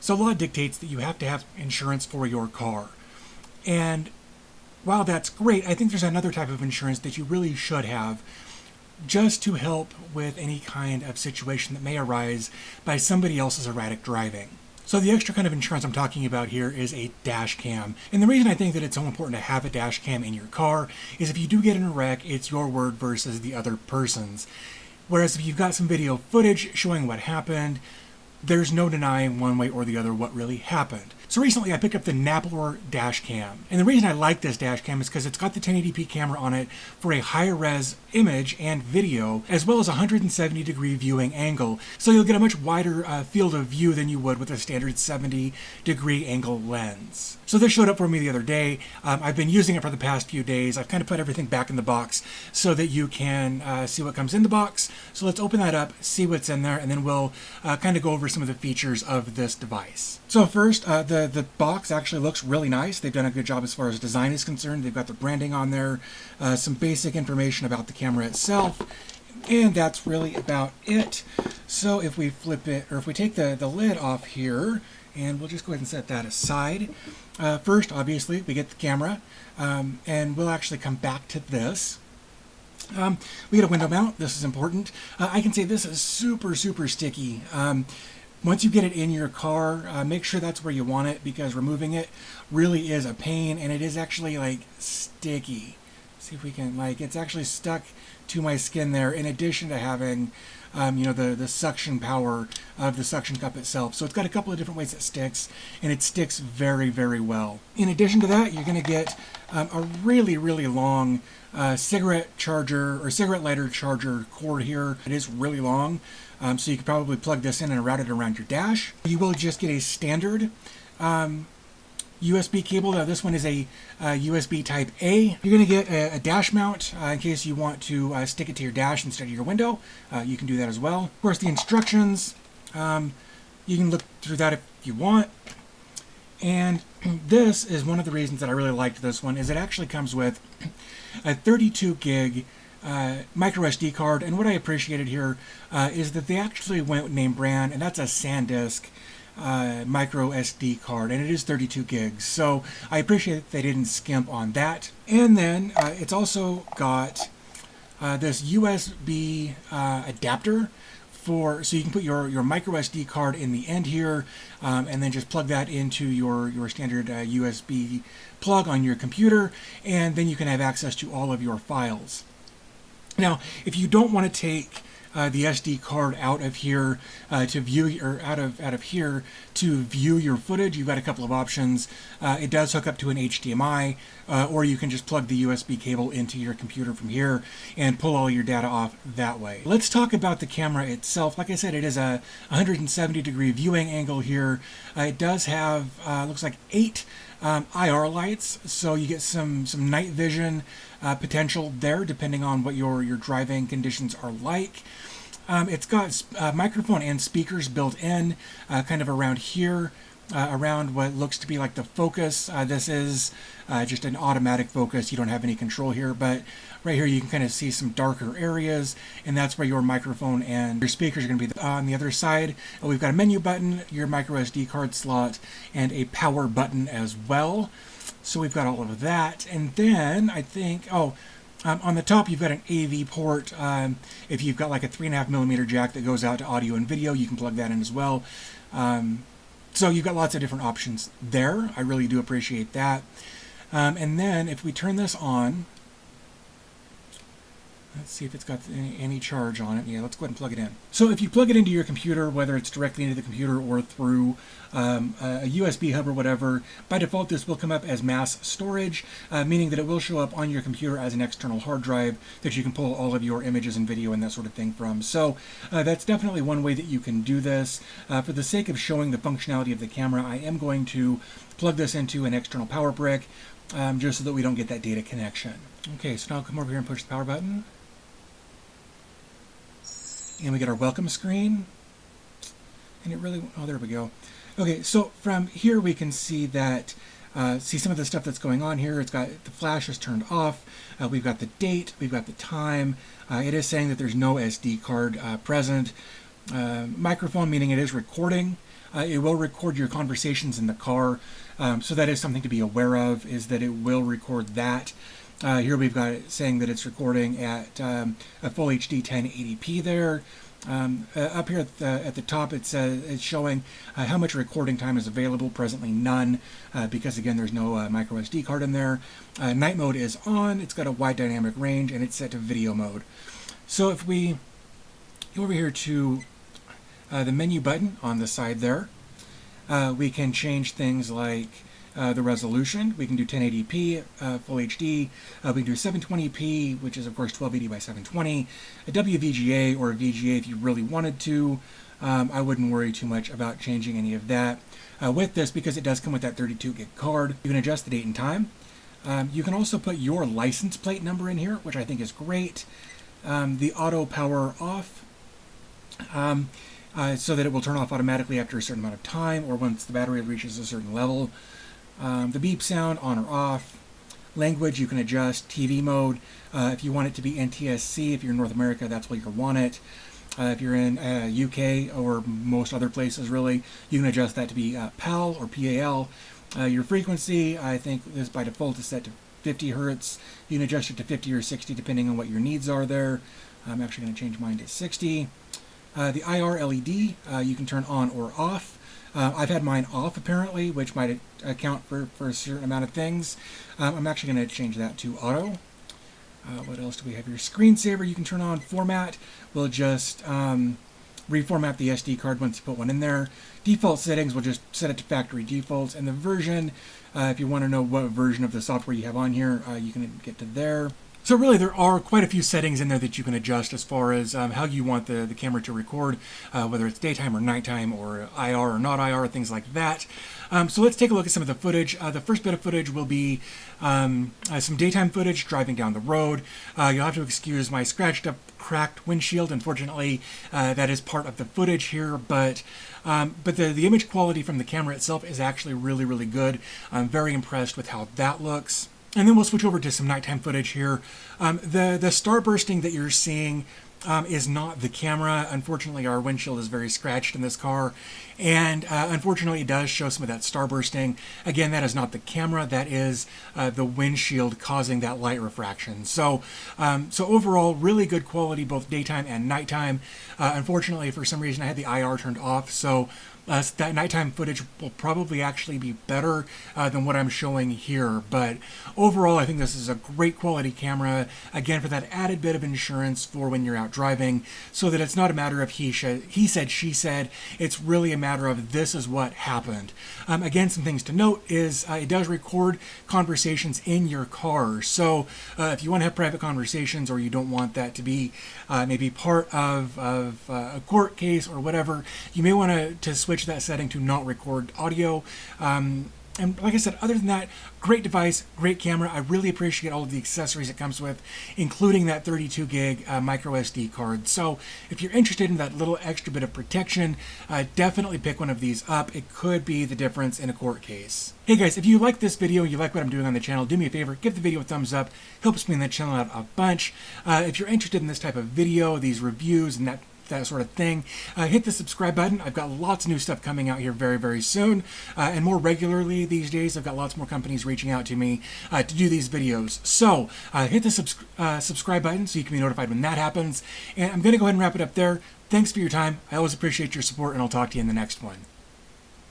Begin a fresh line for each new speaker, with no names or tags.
So law dictates that you have to have insurance for your car. And while that's great, I think there's another type of insurance that you really should have, just to help with any kind of situation that may arise by somebody else's erratic driving. So the extra kind of insurance I'm talking about here is a dash cam. And the reason I think that it's so important to have a dash cam in your car is if you do get in a wreck, it's your word versus the other person's. Whereas if you've got some video footage showing what happened, there's no denying one way or the other what really happened. So recently I picked up the Napoer dash cam. And the reason I like this dash cam is because it's got the 1080p camera on it for a higher res image and video, as well as a 170-degree viewing angle. So you'll get a much wider field of view than you would with a standard 70-degree angle lens. So this showed up for me the other day. I've been using it for the past few days. I've kind of put everything back in the box so that you can see what comes in the box. So let's open that up, see what's in there, and then we'll kind of go over some of the features of this device. So first, the box actually looks really nice. They've done a good job as far as design is concerned. They've got the branding on there, some basic information about the camera itself, and that's really about it. So if we flip it, or if we take the lid off here, and we'll just go ahead and set that aside. First, obviously, we get the camera, and we'll actually come back to this. We get a window mount. This is important. I can say this is super, super sticky. Once you get it in your car, make sure that's where you want it, because removing it really is a pain, and it is actually like sticky. See if we can, like, it's actually stuck to my skin there, in addition to having you know, the suction power of the suction cup itself. So it's got a couple of different ways it sticks, and it sticks very, very well. In addition to that, you're going to get a really, really long cigarette charger or cigarette lighter charger cord here. It is really long, so you could probably plug this in and route it around your dash. You will just get a standard USB cable. This one is a USB type A. You're going to get a dash mount in case you want to stick it to your dash instead of your window. You can do that as well. Of course, the instructions, you can look through that if you want. And this is one of the reasons that I really liked this one, is it actually comes with a 32 gig micro SD card. And what I appreciated here is that they actually went with name brand, and that's a SanDisk micro SD card, and it is 32 gigs. So I appreciate that they didn't skimp on that. And then it's also got this USB adapter so you can put your micro SD card in the end here, and then just plug that into your standard USB plug on your computer, and then you can have access to all of your files. Now, if you don't want to take the SD card out of here to view, or out of here to view your footage, you've got a couple of options. It does hook up to an HDMI, or you can just plug the USB cable into your computer from here and pull all your data off that way. Let's talk about the camera itself. Like I said, it is a 170-degree viewing angle here. It does have, looks like 8 IR lights, so you get some night vision potential there, depending on what your driving conditions are like. It's got microphone and speakers built in, kind of around here, around what looks to be like the focus. This is just an automatic focus. You don't have any control here, but right here you can kind of see some darker areas, and that's where your microphone and your speakers are going to be. On the other side, we've got a menu button, your micro SD card slot, and a power button as well. So we've got all of that. And then I think, on the top you've got an AV port. If you've got like a 3.5mm jack that goes out to audio and video, you can plug that in as well. So you've got lots of different options there. I really do appreciate that. And then if we turn this on, let's see if it's got any charge on it. Yeah, let's go ahead and plug it in. So if you plug it into your computer, whether it's directly into the computer or through a USB hub or whatever, by default this will come up as mass storage, meaning that it will show up on your computer as an external hard drive that you can pull all of your images and video and that sort of thing from. So that's definitely one way that you can do this. For the sake of showing the functionality of the camera, I am going to plug this into an external power brick, just so that we don't get that data connection. Okay, so now I'll come over here and push the power button. And we get our welcome screen, and it really, oh, there we go. Okay, so from here we can see that, see some of the stuff that's going on here. It's got, the flash is turned off. We've got the date, we've got the time. It is saying that there's no SD card present. Microphone, meaning it is recording. It will record your conversations in the car, so that is something to be aware of, is that it will record that. Here we've got it saying that it's recording at a full HD 1080p there. Up here at the top it says it's showing how much recording time is available. Presently none, because again there's no micro SD card in there. Night mode is on, it's got a wide dynamic range, and it's set to video mode. So if we go over here to the menu button on the side there, we can change things like the resolution. We can do 1080p, full HD. We can do 720p, which is of course 1280 by 720, a WVGA or a VGA if you really wanted to. I wouldn't worry too much about changing any of that with this, because it does come with that 32 gig card. You can adjust the date and time. You can also put your license plate number in here, which I think is great. The auto power off, so that it will turn off automatically after a certain amount of time, or once the battery reaches a certain level. The beep sound on or off. Language you can adjust. TV mode, if you want it to be NTSC, if you're in North America, that's what you want it. If you're in UK or most other places really, you can adjust that to be PAL or PAL. Your frequency, I think is by default is set to 50 Hertz. You can adjust it to 50 or 60 depending on what your needs are there. I'm actually going to change mine to 60. The IR LED, you can turn on or off. I've had mine off apparently, which might account for a certain amount of things. I'm actually going to change that to auto. What else do we have here? Screensaver you can turn on. Format will just reformat the SD card once you put one in there. Default settings will just set it to factory defaults. And the version, if you want to know what version of the software you have on here, you can get to there. So really there are quite a few settings in there that you can adjust as far as how you want the camera to record, whether it's daytime or nighttime or IR or not IR, things like that. So let's take a look at some of the footage. The first bit of footage will be some daytime footage driving down the road. You'll have to excuse my scratched up, cracked windshield. Unfortunately, that is part of the footage here, but the image quality from the camera itself is actually really, really good. I'm very impressed with how that looks. And then we'll switch over to some nighttime footage here. The starbursting that you're seeing is not the camera. Unfortunately, our windshield is very scratched in this car, and unfortunately it does show some of that starbursting. Again, that is not the camera, that is the windshield causing that light refraction. So overall, really good quality both daytime and nighttime. Unfortunately, for some reason I had the IR turned off, so that nighttime footage will probably actually be better than what I'm showing here. But overall, I think this is a great quality camera, again, for that added bit of insurance for when you're out driving, so that it's not a matter of he said, she said. It's really a matter of this is what happened. Again, some things to note is it does record conversations in your car. So if you want to have private conversations, or you don't want that to be maybe part of a court case or whatever, you may want to switch that setting to not record audio. And like I said, other than that, great device, great camera. I really appreciate all of the accessories it comes with, including that 32 gig micro SD card. So if you're interested in that little extra bit of protection, definitely pick one of these up. It could be the difference in a court case. Hey guys, if you like this video, you like what I'm doing on the channel, do me a favor, give the video a thumbs up. Helps me in the channel out a bunch. If you're interested in this type of video, these reviews and that sort of thing, hit the subscribe button. I've got lots of new stuff coming out here very, very soon, and more regularly these days. I've got lots more companies reaching out to me to do these videos. So hit the subscribe button so you can be notified when that happens. And I'm going to go ahead and wrap it up there. Thanks for your time. I always appreciate your support, and I'll talk to you in the next one.